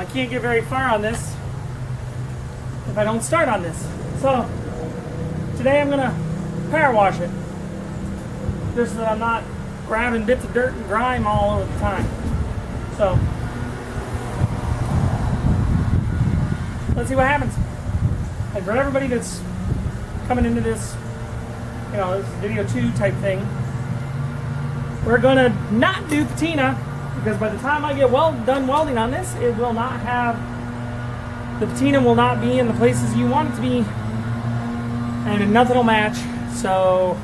I can't get very far on this if I don't start on this. So today I'm gonna power wash it, just so that I'm not grabbing bits of dirt and grime all over the time. So let's see what happens. And for everybody that's coming into this, this video 2 type thing, we're gonna not do patina, because by the time I get done welding on this, it will not have, the patina will not be in the places you want it to be, and nothing will match. So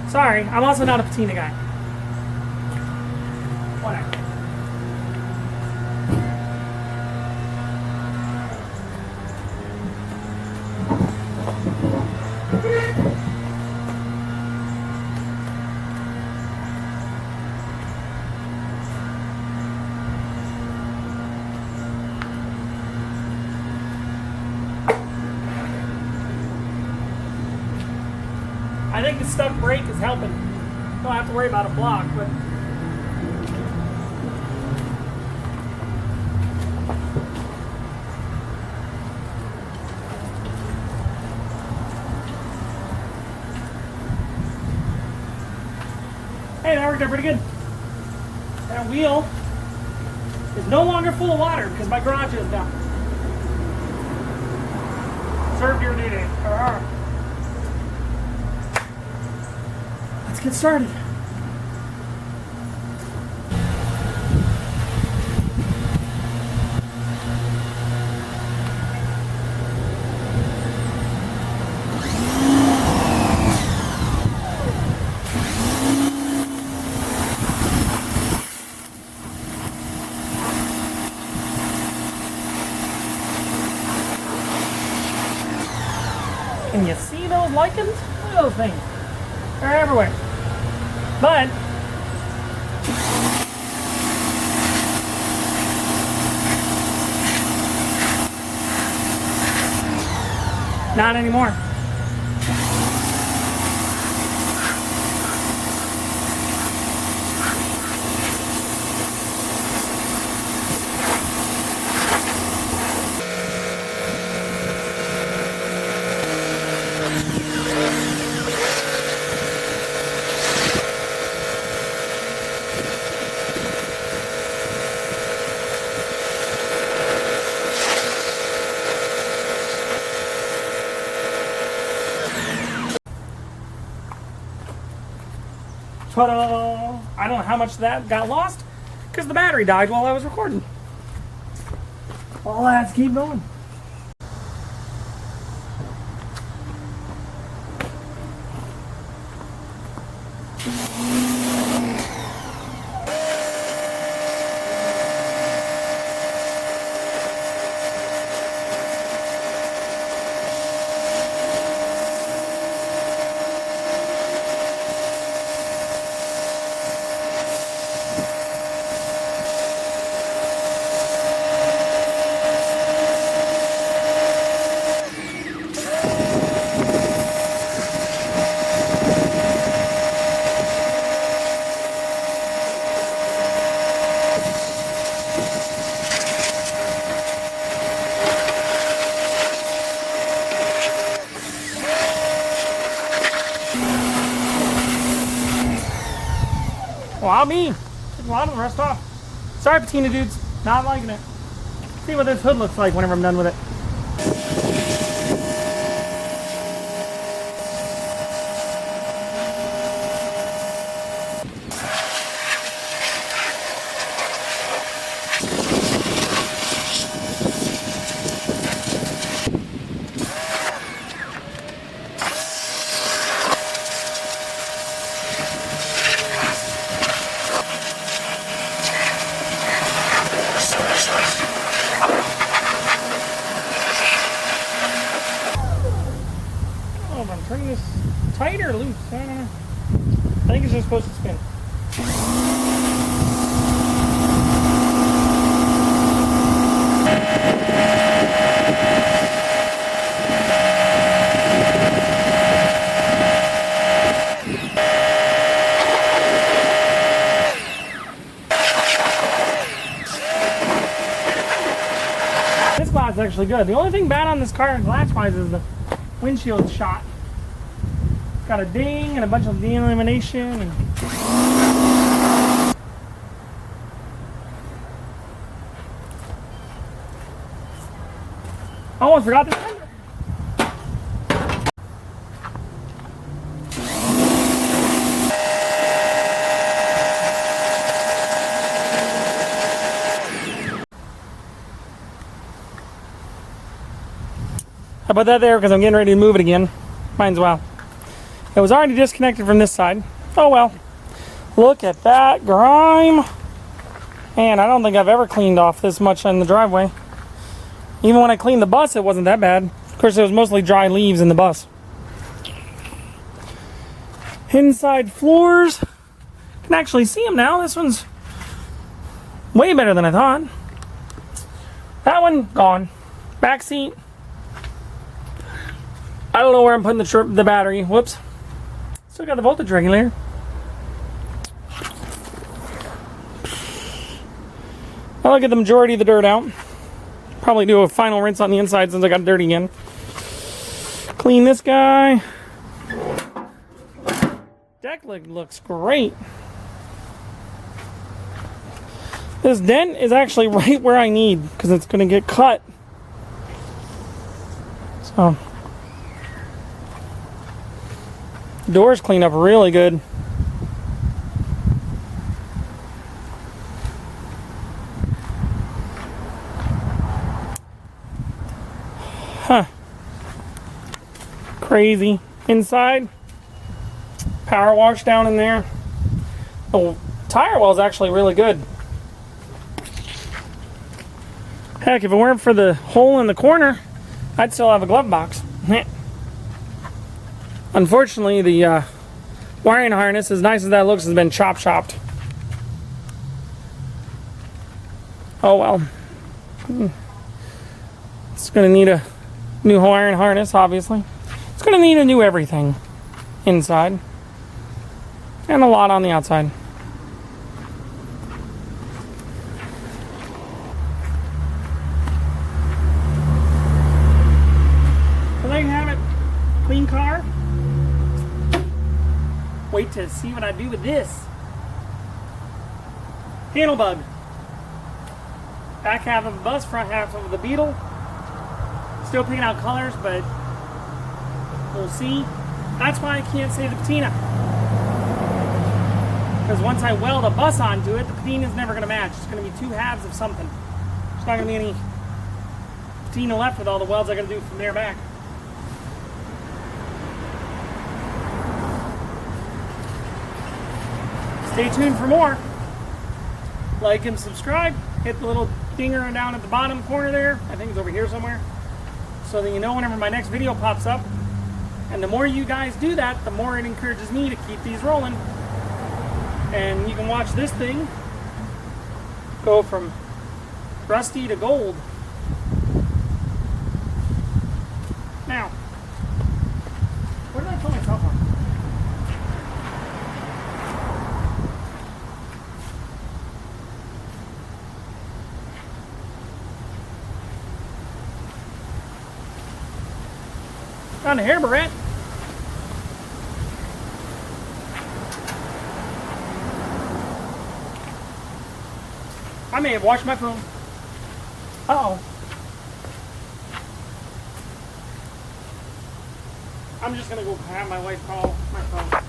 sorry, I'm also not a patina guy. Whatever. I think the stuck brake is helping. Don't have to worry about a block, but hey, that worked out pretty good. That wheel is no longer full of water because my garage is down. Served your duty. Let's get started. Can you see those lichens? Look at those things. They're everywhere. But not anymore. Ta-da! I don't know how much of that got lost because the battery died while I was recording. Well, let's keep going. Well, me. Took a lot of the rest off. Sorry, patina dudes. Not liking it. See what this hood looks like whenever I'm done with it. Turn this tight or loose? I don't know. I think it's just supposed to spin. actually good. The only thing bad on this car glass-wise is the windshield shot. It's got a ding and a bunch of delamination. And almost forgot this. I put that there because I'm getting ready to move it again. Might as well. It was already disconnected from this side. Oh well. Look at that grime. Man, I don't think I've ever cleaned off this much on the driveway. Even when I cleaned the bus, it wasn't that bad. Of course, it was mostly dry leaves in the bus. Inside floors. Can actually see them now. This one's way better than I thought. That one, gone. Back seat. I don't know where I'm putting the battery. Whoops. Still got the voltage regulator. I'll get the majority of the dirt out. Probably do a final rinse on the inside since I got dirty again. Clean this guy. Deck looks great. This dent is actually right where I need because it's going to get cut. So. Doors clean up really good. Huh. Crazy. Inside, power wash down in there. The tire well is actually really good. Heck, if it weren't for the hole in the corner, I'd still have a glove box. Unfortunately, the wiring harness, as nice as that looks, has been chopped. Oh well. It's going to need a new wiring harness, obviously. It's going to need a new everything inside. And a lot on the outside. So there you have it. Clean car. Wait to see what I do with this. Handle bug. Back half of the bus, front half of the Beetle. Still picking out colors, but we'll see. That's why I can't say the patina. Because once I weld a bus onto it, the patina is never going to match. It's going to be two halves of something. There's not going to be any patina left with all the welds I got to do from there back. Stay tuned for more. Like and subscribe. Hit the little dinger down at the bottom corner there. I think it's over here somewhere. So that you know whenever my next video pops up. And the more you guys do that, the more it encourages me to keep these rolling. And you can watch this thing go from rusty to gold. Now, where did I put my cell phone? On the hair barrette. I may have washed my phone. Uh-oh. I'm just gonna go have my wife call my phone.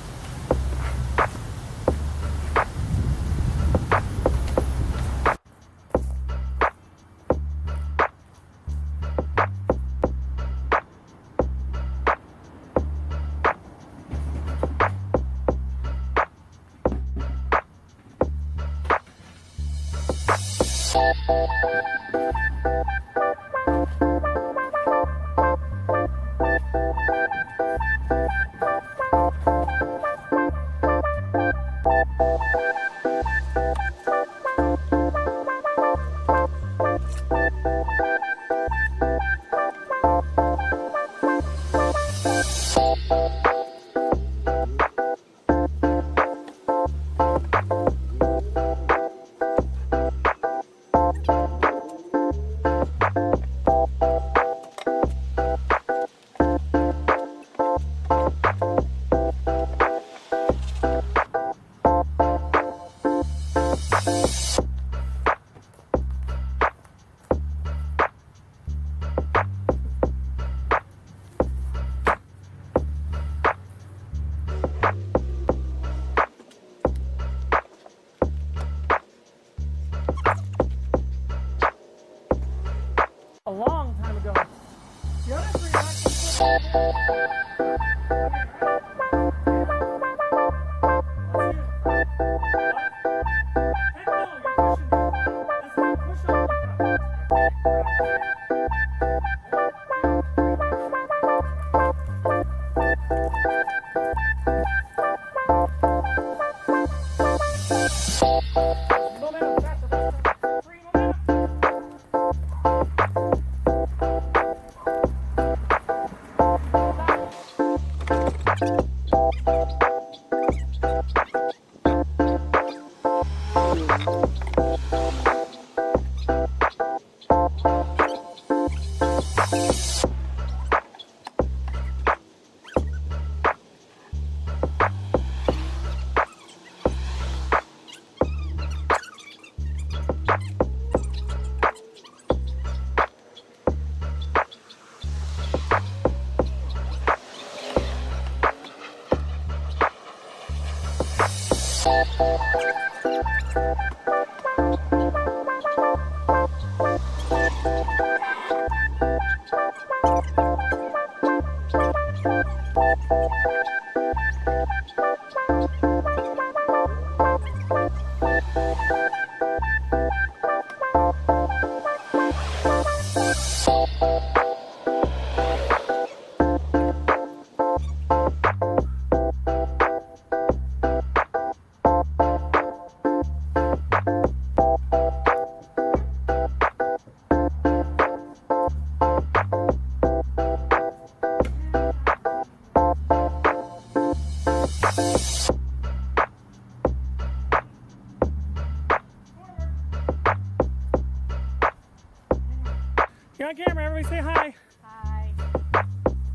You're on camera, everybody say hi. Hi.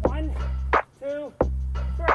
1, 2, 3.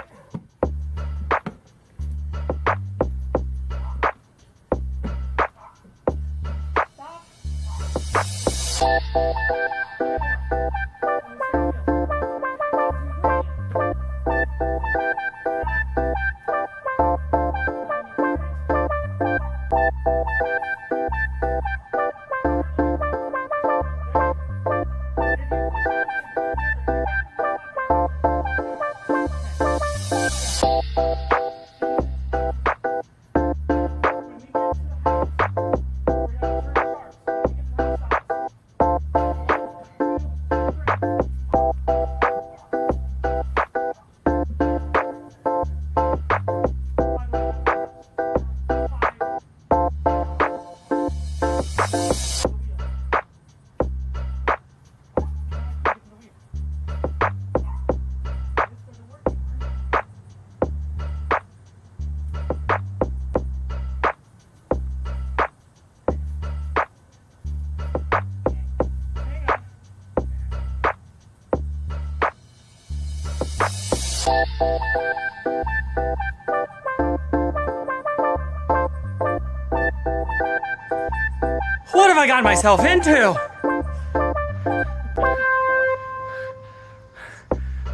What have I gotten myself into?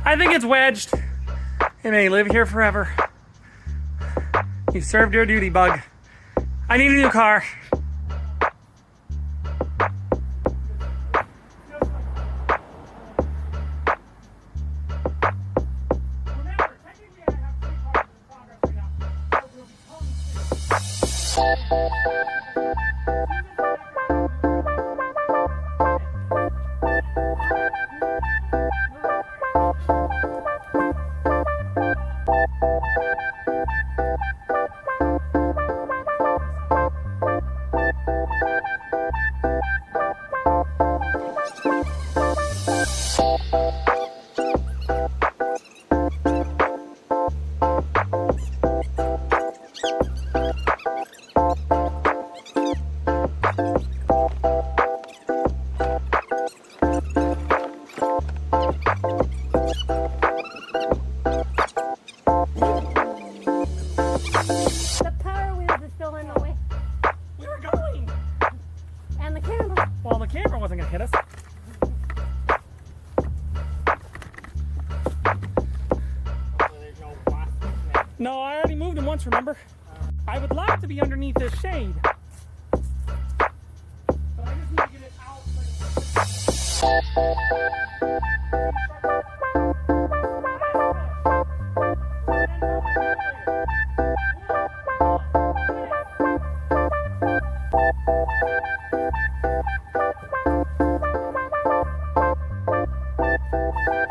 I think it's wedged. It may live here forever. You've served your duty, bug. I need a new car. Well, the camera wasn't going to hit us. No, I already moved him once, remember? I would love to be underneath this shade. But I just need to get it out. Bye.